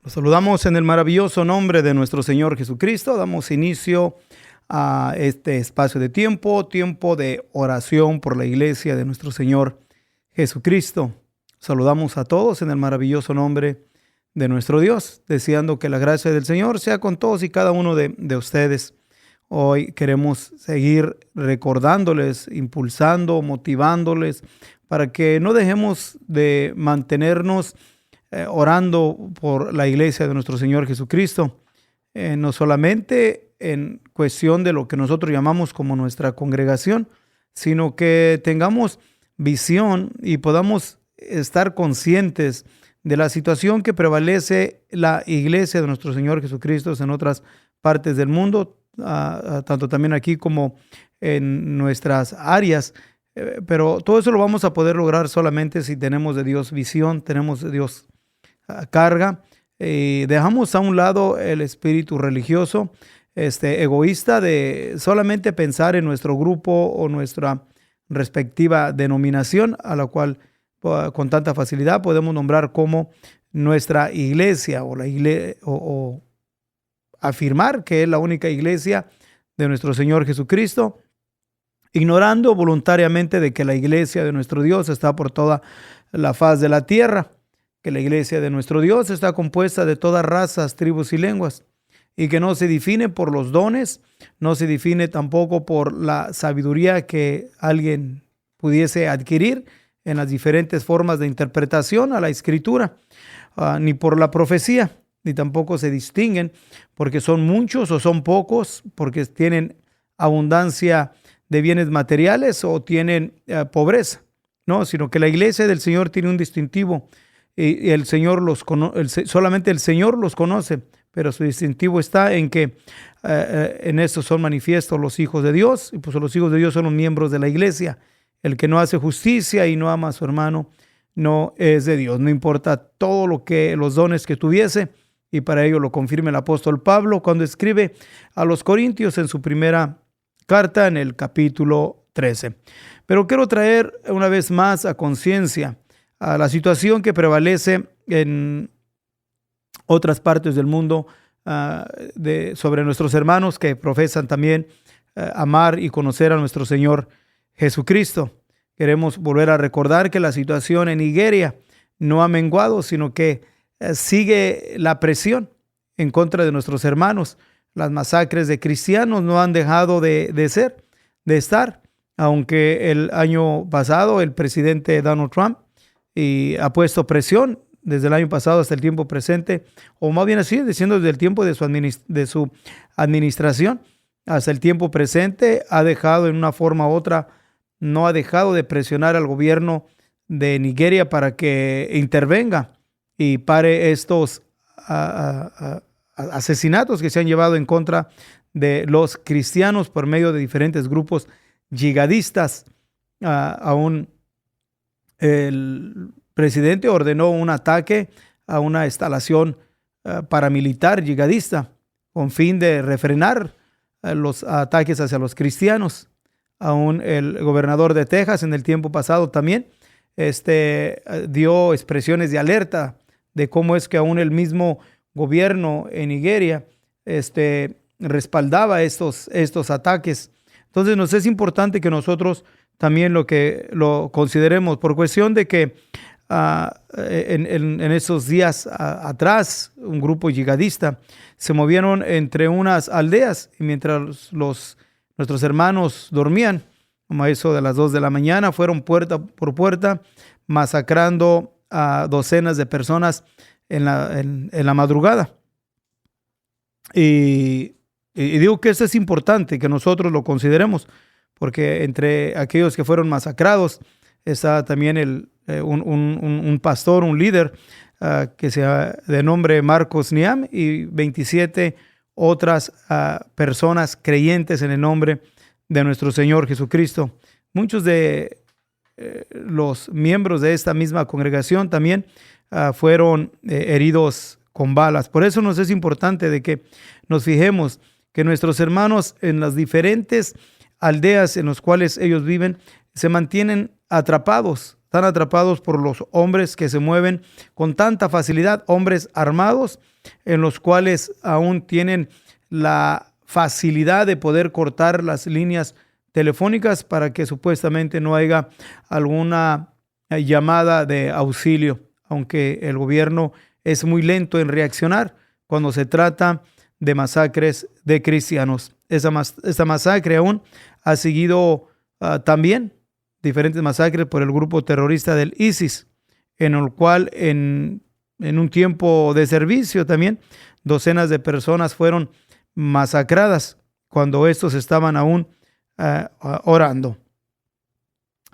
Los saludamos en el maravilloso nombre de nuestro Señor Jesucristo. Damos inicio a este espacio de tiempo de oración por la iglesia de nuestro Señor Jesucristo. Saludamos a todos en el maravilloso nombre de nuestro Dios, deseando que la gracia del Señor sea con todos y cada uno de ustedes. Hoy queremos seguir recordándoles, impulsando, motivándoles para que no dejemos de mantenernos orando por la iglesia de nuestro Señor Jesucristo, no solamente en cuestión de lo que nosotros llamamos como nuestra congregación, sino que tengamos visión y podamos estar conscientes de la situación que prevalece la iglesia de nuestro Señor Jesucristo en otras partes del mundo, tanto también aquí como en nuestras áreas. Pero todo eso lo vamos a poder lograr solamente si tenemos de Dios visión, tenemos de Dios carga, dejamos a un lado el espíritu religioso, egoísta de solamente pensar en nuestro grupo o nuestra respectiva denominación, a la cual con tanta facilidad podemos nombrar como nuestra iglesia o afirmar que es la única iglesia de nuestro Señor Jesucristo, ignorando voluntariamente de que la iglesia de nuestro Dios está por toda la faz de la tierra, que la iglesia de nuestro Dios está compuesta de todas razas, tribus y lenguas, y que no se define por los dones, no se define tampoco por la sabiduría que alguien pudiese adquirir en las diferentes formas de interpretación a la escritura, ni por la profecía, ni tampoco se distinguen porque son muchos o son pocos, porque tienen abundancia de bienes materiales o tienen pobreza, no, sino que la iglesia del Señor tiene un distintivo y el Señor solamente el Señor los conoce, pero su distintivo está en que en esto son manifiestos los hijos de Dios, y pues los hijos de Dios son los miembros de la iglesia. El que no hace justicia y no ama a su hermano no es de Dios, no importa todo los dones que tuviese, y para ello lo confirma el apóstol Pablo cuando escribe a los Corintios en su primera carta en el capítulo 13. Pero quiero traer una vez más a conciencia a la situación que prevalece en otras partes del mundo sobre nuestros hermanos que profesan también amar y conocer a nuestro Señor Jesucristo. Queremos volver a recordar que la situación en Nigeria no ha menguado, sino que sigue la presión en contra de nuestros hermanos. Las masacres de cristianos no han dejado de estar, aunque el año pasado el presidente Donald Trump ha puesto presión desde el año pasado hasta el tiempo presente, o más bien así, diciendo desde el tiempo de su administración hasta el tiempo presente, ha dejado en una forma u otra, no ha dejado de presionar al gobierno de Nigeria para que intervenga y pare estos asesinatos que se han llevado en contra de los cristianos por medio de diferentes grupos yihadistas. Aún el presidente ordenó un ataque a una instalación paramilitar yihadista con fin de refrenar los ataques hacia los cristianos. Aún el gobernador de Texas en el tiempo pasado también dio expresiones de alerta de cómo es que aún el mismo gobierno en Nigeria respaldaba estos ataques. Entonces nos es importante que nosotros también lo consideremos, por cuestión de que en esos días atrás un grupo yihadista se movieron entre unas aldeas y mientras nuestros hermanos dormían, como a eso de las 2 de la mañana, fueron puerta por puerta masacrando a docenas de personas en la madrugada. Y digo que esto es importante que nosotros lo consideremos, porque entre aquellos que fueron masacrados está también un pastor, un líder que de nombre Marcos Niam, y 27 otras personas creyentes en el nombre de nuestro Señor Jesucristo. Muchos de los miembros de esta misma congregación también fueron heridos con balas. Por eso nos es importante de que nos fijemos que nuestros hermanos en las diferentes aldeas en las cuales ellos viven se mantienen atrapados están atrapados por los hombres que se mueven con tanta facilidad, hombres armados, en los cuales aún tienen la facilidad de poder cortar las líneas telefónicas para que supuestamente no haya alguna llamada de auxilio, aunque el gobierno es muy lento en reaccionar cuando se trata de masacres de cristianos. Esta masacre aún ha seguido también diferentes masacres por el grupo terrorista del ISIS, en el cual en un tiempo de servicio también docenas de personas fueron masacradas cuando estos estaban aún orando.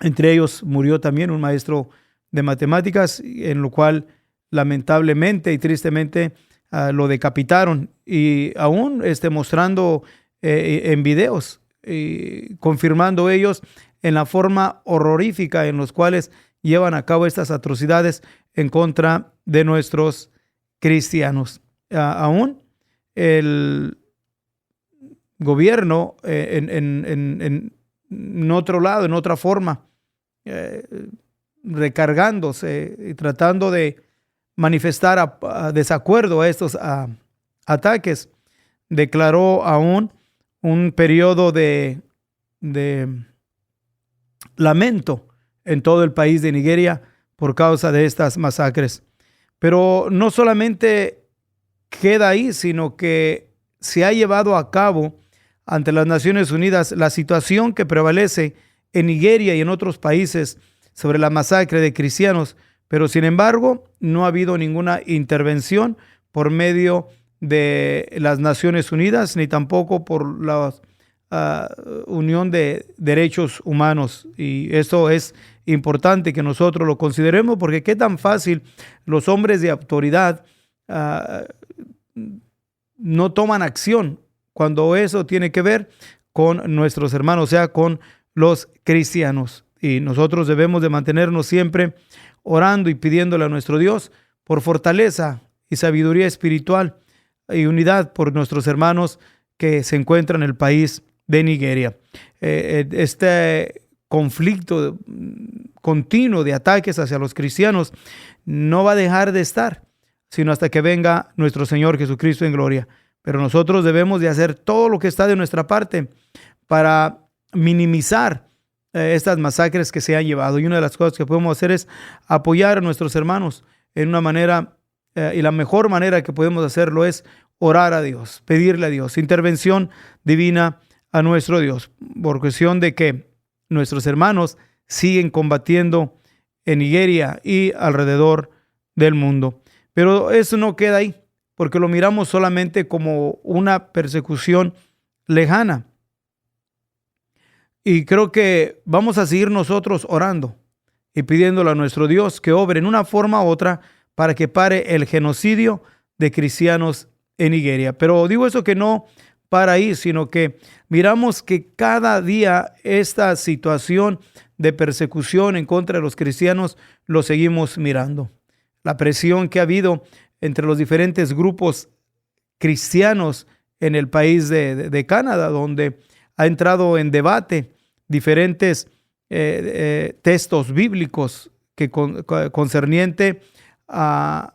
Entre ellos murió también un maestro de matemáticas, en lo cual lamentablemente y tristemente lo decapitaron, y aún mostrando en videos, confirmando ellos en la forma horrorífica en los cuales llevan a cabo estas atrocidades en contra de nuestros cristianos. Aún el gobierno en otro lado, en otra forma, recargándose y tratando de manifestar desacuerdo a estos ataques, declaró aún un periodo de lamento en todo el país de Nigeria por causa de estas masacres. Pero no solamente queda ahí, sino que se ha llevado a cabo ante las Naciones Unidas la situación que prevalece en Nigeria y en otros países sobre la masacre de cristianos, pero sin embargo no ha habido ninguna intervención por medio de las Naciones Unidas ni tampoco por la Unión de Derechos Humanos. Y esto es importante que nosotros lo consideremos, porque qué tan fácil los hombres de autoridad no toman acción cuando eso tiene que ver con nuestros hermanos, o sea, con los cristianos. Y nosotros debemos de mantenernos siempre orando y pidiéndole a nuestro Dios por fortaleza y sabiduría espiritual y unidad por nuestros hermanos que se encuentran en el país de Nigeria. Este conflicto continuo de ataques hacia los cristianos no va a dejar de estar, sino hasta que venga nuestro Señor Jesucristo en gloria. Pero nosotros debemos de hacer todo lo que está de nuestra parte para minimizar estas masacres que se han llevado. Y una de las cosas que podemos hacer es apoyar a nuestros hermanos en una manera, y la mejor manera que podemos hacerlo es orar a Dios, pedirle a Dios intervención divina a nuestro Dios, por cuestión de que nuestros hermanos siguen combatiendo en Nigeria y alrededor del mundo. Pero eso no queda ahí, porque lo miramos solamente como una persecución lejana. Y creo que vamos a seguir nosotros orando y pidiéndole a nuestro Dios que obre en una forma u otra para que pare el genocidio de cristianos en Nigeria. Pero digo eso que no para ahí, sino que miramos que cada día esta situación de persecución en contra de los cristianos lo seguimos mirando. La presión que ha habido entre los diferentes grupos cristianos en el país de Canadá, donde ha entrado en debate diferentes textos bíblicos que concerniente a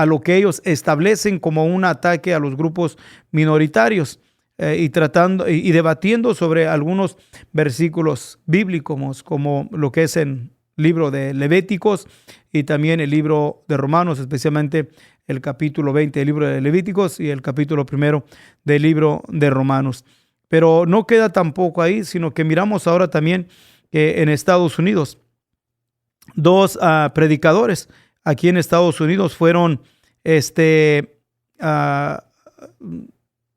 lo que ellos establecen como un ataque a los grupos minoritarios, y tratando y debatiendo sobre algunos versículos bíblicos, como lo que es en libro de Levíticos y también el libro de Romanos, especialmente el capítulo 20 del libro de Levíticos y el capítulo 1 del libro de Romanos. Pero no queda tampoco ahí, sino que miramos ahora también que en Estados Unidos dos predicadores aquí en Estados Unidos fueron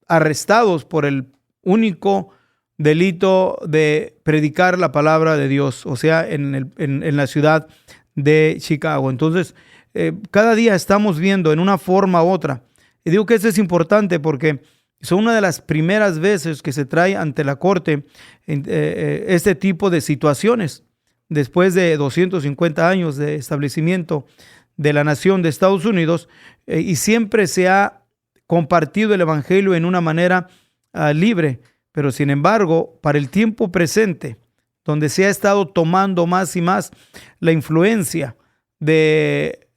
arrestados por el único delito de predicar la palabra de Dios, o sea, en la ciudad de Chicago. Entonces, cada día estamos viendo en una forma u otra. Y digo que esto es importante porque son una de las primeras veces que se trae ante la corte este tipo de situaciones. Después de 250 años de establecimiento de la nación de Estados Unidos, y siempre se ha compartido el evangelio en una manera libre. Pero sin embargo, para el tiempo presente, donde se ha estado tomando más y más la influencia de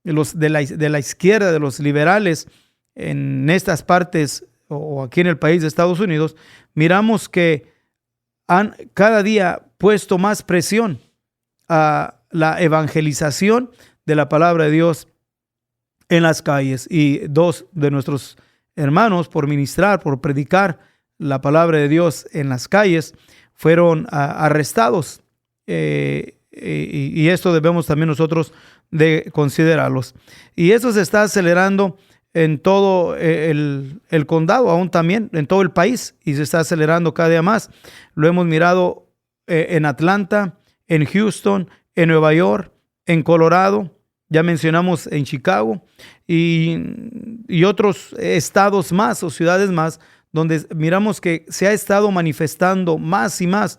la izquierda, de los liberales en estas partes o aquí en el país de Estados Unidos, miramos que han cada día puesto más presión a la evangelización de la palabra de Dios en las calles. Y dos de nuestros hermanos, por ministrar, por predicar la palabra de Dios en las calles, fueron arrestados. Y esto debemos también nosotros de considerarlos. Y eso se está acelerando en todo el condado, aún también en todo el país, y se está acelerando cada día más. Lo hemos mirado en Atlanta, en Houston, en Nueva York, en Colorado, ya mencionamos en Chicago y otros estados más o ciudades más, donde miramos que se ha estado manifestando más y más,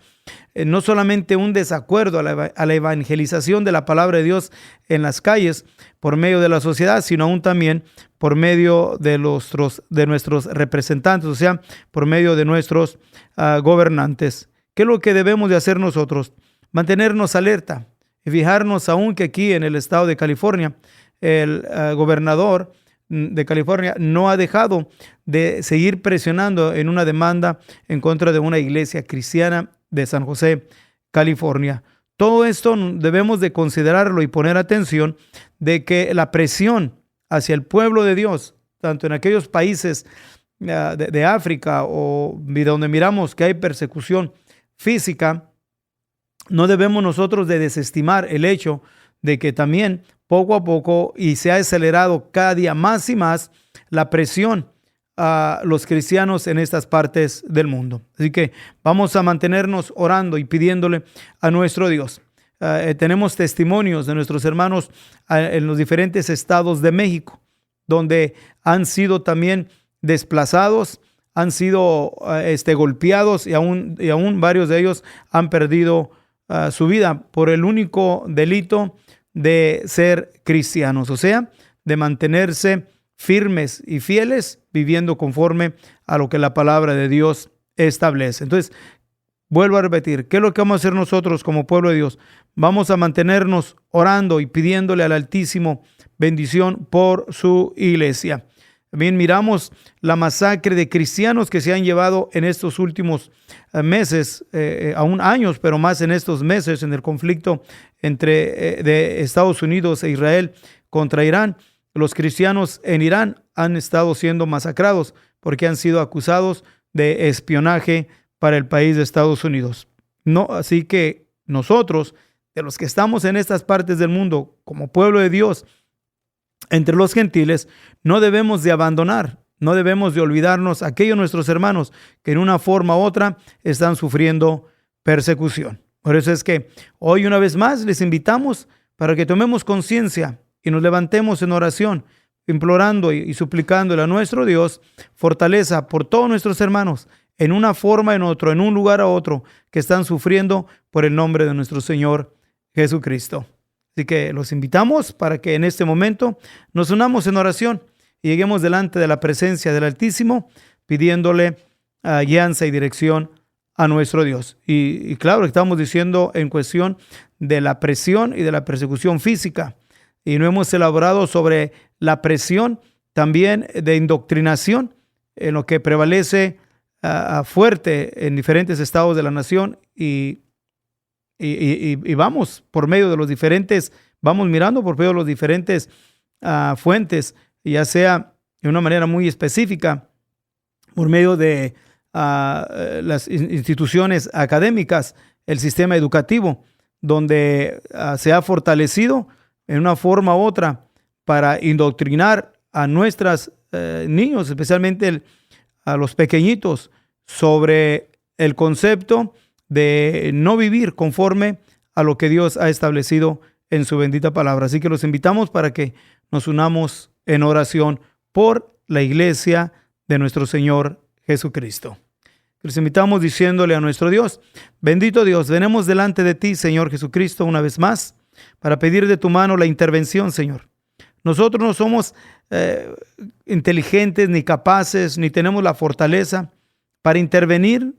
no solamente un desacuerdo a la evangelización de la palabra de Dios en las calles por medio de la sociedad, sino aún también por medio de nuestros representantes, o sea, por medio de nuestros gobernantes. ¿Qué es lo que debemos de hacer nosotros? Mantenernos alerta y fijarnos aún que aquí en el estado de California, el gobernador de California no ha dejado de seguir presionando en una demanda en contra de una iglesia cristiana de San José, California. Todo esto debemos de considerarlo y poner atención de que la presión hacia el pueblo de Dios, tanto en aquellos países de África o donde miramos que hay persecución física, no debemos nosotros de desestimar el hecho de que también poco a poco y se ha acelerado cada día más y más la presión a los cristianos en estas partes del mundo. Así que vamos a mantenernos orando y pidiéndole a nuestro Dios. Tenemos testimonios de nuestros hermanos en los diferentes estados de México, donde han sido también desplazados, han sido golpeados y aún varios de ellos han perdido su vida por el único delito de ser cristianos, o sea, de mantenerse firmes y fieles, viviendo conforme a lo que la palabra de Dios establece. Entonces, vuelvo a repetir, ¿qué es lo que vamos a hacer nosotros como pueblo de Dios? Vamos a mantenernos orando y pidiéndole al Altísimo bendición por su iglesia. También miramos la masacre de cristianos que se han llevado en estos últimos meses, aún años, pero más en estos meses, en el conflicto de Estados Unidos e Israel contra Irán. Los cristianos en Irán han estado siendo masacrados porque han sido acusados de espionaje para el país de Estados Unidos. No, así que nosotros, de los que estamos en estas partes del mundo, como pueblo de Dios, entre los gentiles, no debemos de abandonar, no debemos de olvidarnos aquellos nuestros hermanos que en una forma u otra están sufriendo persecución. Por eso es que hoy una vez más les invitamos para que tomemos conciencia y nos levantemos en oración, implorando y suplicándole a nuestro Dios fortaleza por todos nuestros hermanos en una forma, en otro, en un lugar a otro, que están sufriendo por el nombre de nuestro Señor Jesucristo. Así que los invitamos para que en este momento nos unamos en oración y lleguemos delante de la presencia del Altísimo, pidiéndole guianza y dirección a nuestro Dios. Y claro, estamos diciendo en cuestión de la presión y de la persecución física. Y no hemos elaborado sobre la presión también de indoctrinación, en lo que prevalece fuerte en diferentes estados de la nación y vamos por medio de los diferentes, vamos mirando por medio de los diferentes fuentes, ya sea de una manera muy específica, por medio de las instituciones académicas, el sistema educativo, donde se ha fortalecido en una forma u otra para indoctrinar a nuestros niños, especialmente a los pequeñitos, sobre el concepto de no vivir conforme a lo que Dios ha establecido en su bendita palabra. Así que los invitamos para que nos unamos en oración por la iglesia de nuestro Señor Jesucristo. Los invitamos diciéndole a nuestro Dios: bendito Dios, venimos delante de ti, Señor Jesucristo, una vez más, para pedir de tu mano la intervención, Señor. Nosotros no somos inteligentes, ni capaces, ni tenemos la fortaleza para intervenir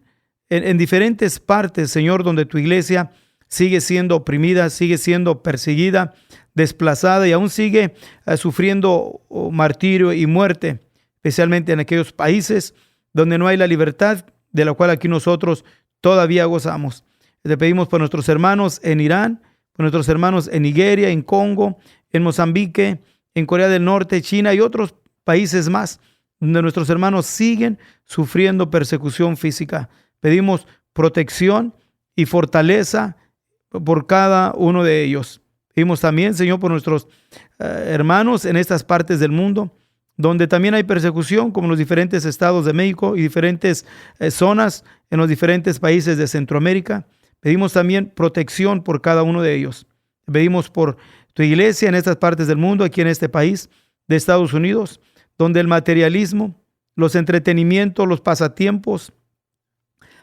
en diferentes partes, Señor, donde tu iglesia sigue siendo oprimida, sigue siendo perseguida, desplazada y aún sigue sufriendo martirio y muerte, especialmente en aquellos países donde no hay la libertad de la cual aquí nosotros todavía gozamos. Te pedimos por nuestros hermanos en Irán, por nuestros hermanos en Nigeria, en Congo, en Mozambique, en Corea del Norte, China y otros países más, donde nuestros hermanos siguen sufriendo persecución física. Pedimos protección y fortaleza por cada uno de ellos. Pedimos también, Señor, por nuestros hermanos en estas partes del mundo, donde también hay persecución, como en los diferentes estados de México y diferentes zonas en los diferentes países de Centroamérica. Pedimos también protección por cada uno de ellos. Pedimos por tu iglesia en estas partes del mundo, aquí en este país de Estados Unidos, donde el materialismo, los entretenimientos, los pasatiempos,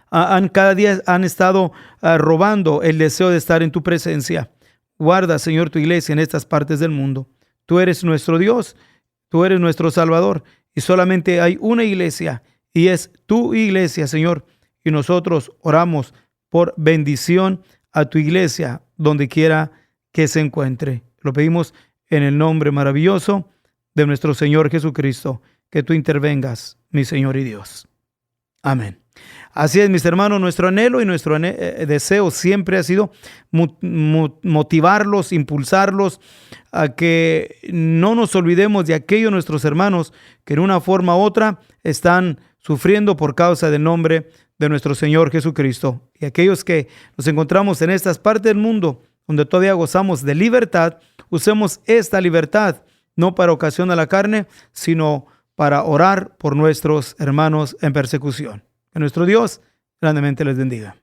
cada día han estado robando el deseo de estar en tu presencia. Guarda, Señor, tu iglesia en estas partes del mundo. Tú eres nuestro Dios, tú eres nuestro Salvador y solamente hay una iglesia y es tu iglesia, Señor. Y nosotros oramos por bendición a tu iglesia donde quiera que se encuentre. Lo pedimos en el nombre maravilloso de nuestro Señor Jesucristo, que tú intervengas, mi Señor y Dios. Amén. Así es, mis hermanos, nuestro anhelo y nuestro deseo siempre ha sido motivarlos, impulsarlos a que no nos olvidemos de aquellos nuestros hermanos que en una forma u otra están sufriendo por causa del nombre de nuestro Señor Jesucristo. Y aquellos que nos encontramos en estas partes del mundo donde todavía gozamos de libertad, usemos esta libertad no para ocasión a la carne, sino para orar por nuestros hermanos en persecución. Que nuestro Dios grandemente les bendiga.